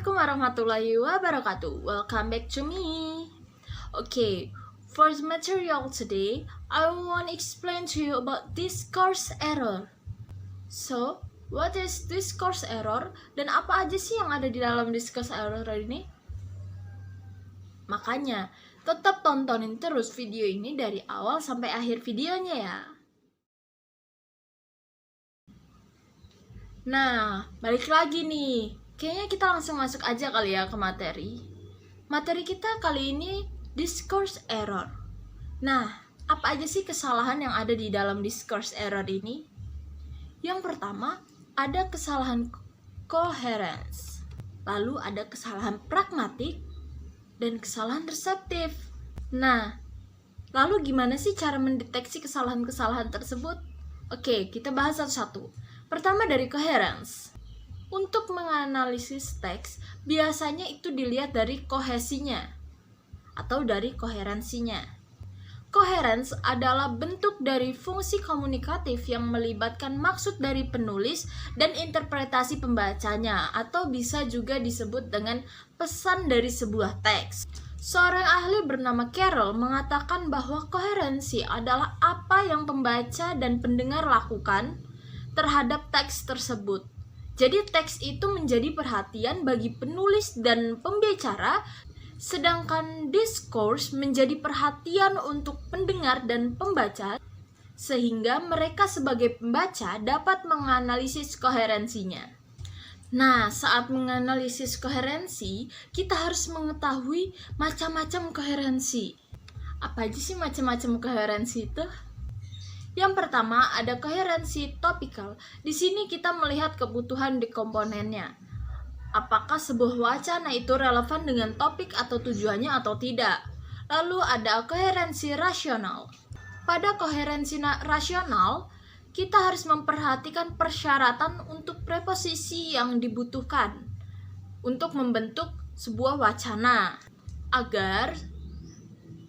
Assalamualaikum warahmatullahi wabarakatuh. Welcome back to me. Okay, for the material today, I want to explain to you about discourse error. So, what is discourse error dan apa aja sih yang ada di dalam discourse error ini? Makanya, tetap tontonin terus video ini dari awal sampai akhir videonya ya. Nah, balik lagi nih. Kayaknya kita langsung masuk aja kali ya ke materi. Materi kita kali ini discourse error. Nah, apa aja sih kesalahan yang ada di dalam discourse error ini? Yang pertama, ada kesalahan coherence. Lalu ada kesalahan pragmatik dan kesalahan reseptif. Nah, lalu gimana sih cara mendeteksi kesalahan-kesalahan tersebut? Oke, kita bahas satu-satu. Pertama dari coherence. Untuk menganalisis teks, biasanya itu dilihat dari kohesinya atau dari koherensinya. Coherence adalah bentuk dari fungsi komunikatif yang melibatkan maksud dari penulis dan interpretasi pembacanya, atau bisa juga disebut dengan pesan dari sebuah teks. Seorang ahli bernama Carroll mengatakan bahwa koherensi adalah apa yang pembaca dan pendengar lakukan terhadap teks tersebut. Jadi teks itu menjadi perhatian bagi penulis dan pembicara, sedangkan discourse menjadi perhatian untuk pendengar dan pembaca, sehingga mereka sebagai pembaca dapat menganalisis koherensinya. Nah, saat menganalisis koherensi, kita harus mengetahui macam-macam koherensi. Apa aja sih macam-macam koherensi itu? Yang pertama, ada koherensi topikal. Di sini kita melihat kebutuhan di komponennya. Apakah sebuah wacana itu relevan dengan topik atau tujuannya atau tidak? Lalu ada koherensi rasional. Pada koherensi rasional, kita harus memperhatikan persyaratan untuk preposisi yang dibutuhkan untuk membentuk sebuah wacana, agar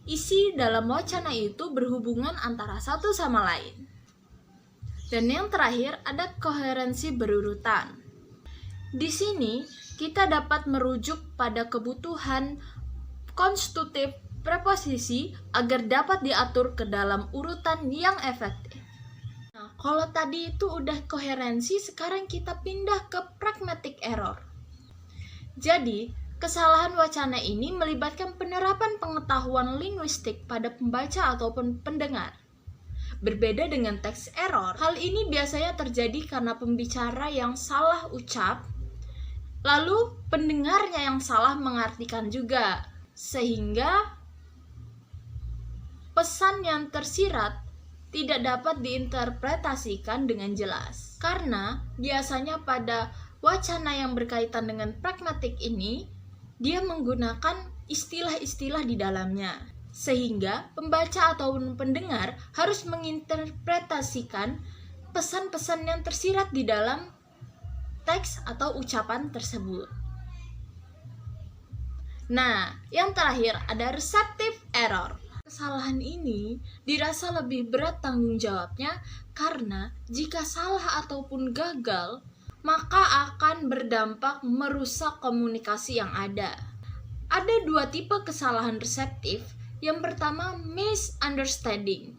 isi dalam wacana itu berhubungan antara satu sama lain. Dan yang terakhir ada koherensi berurutan. Di sini kita dapat merujuk pada kebutuhan konstitutif preposisi agar dapat diatur ke dalam urutan yang efektif. Nah, kalau tadi itu udah koherensi, sekarang kita pindah ke pragmatic error. Jadi, kesalahan wacana ini melibatkan penerapan pengetahuan linguistik pada pembaca ataupun pendengar. Berbeda dengan text error, hal ini biasanya terjadi karena pembicara yang salah ucap, lalu pendengarnya yang salah mengartikan juga, sehingga pesan yang tersirat tidak dapat diinterpretasikan dengan jelas. Karena biasanya pada wacana yang berkaitan dengan pragmatik ini, dia menggunakan istilah-istilah di dalamnya, sehingga pembaca ataupun pendengar harus menginterpretasikan pesan-pesan yang tersirat di dalam teks atau ucapan tersebut. Nah, yang terakhir ada receptive error. Kesalahan ini dirasa lebih berat tanggung jawabnya karena jika salah ataupun gagal, maka akan berdampak merusak komunikasi yang ada. Ada dua tipe kesalahan reseptif. Yang pertama, misunderstanding,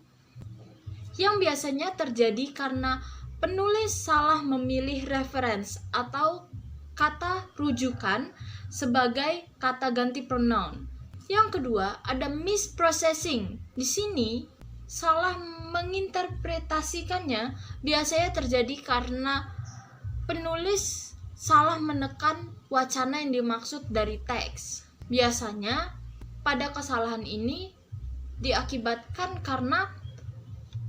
yang biasanya terjadi karena penulis salah memilih reference atau kata rujukan sebagai kata ganti pronoun. Yang kedua, ada misprocessing. Di sini, salah menginterpretasikannya biasanya terjadi karena penulis salah menekan wacana yang dimaksud dari teks. Biasanya, pada kesalahan ini diakibatkan karena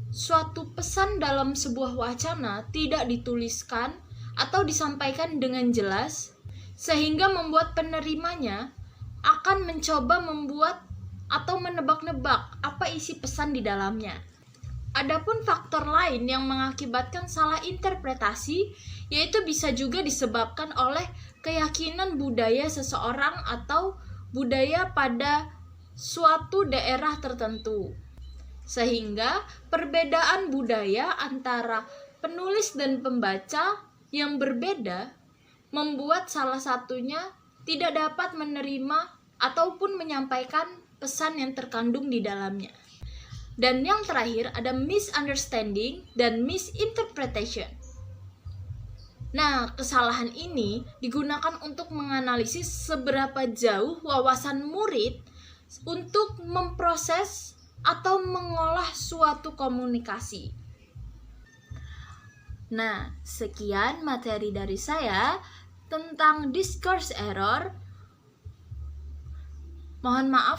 suatu pesan dalam sebuah wacana tidak dituliskan atau disampaikan dengan jelas, sehingga membuat penerimanya akan mencoba membuat atau menebak-nebak apa isi pesan di dalamnya. Adapun faktor lain yang mengakibatkan salah interpretasi, yaitu bisa juga disebabkan oleh keyakinan budaya seseorang atau budaya pada suatu daerah tertentu. Sehingga perbedaan budaya antara penulis dan pembaca yang berbeda membuat salah satunya tidak dapat menerima ataupun menyampaikan pesan yang terkandung di dalamnya. Dan yang terakhir ada misunderstanding dan misinterpretation. Nah, kesalahan ini digunakan untuk menganalisis seberapa jauh wawasan murid untuk memproses atau mengolah suatu komunikasi. Nah, sekian materi dari saya tentang discourse error. Mohon maaf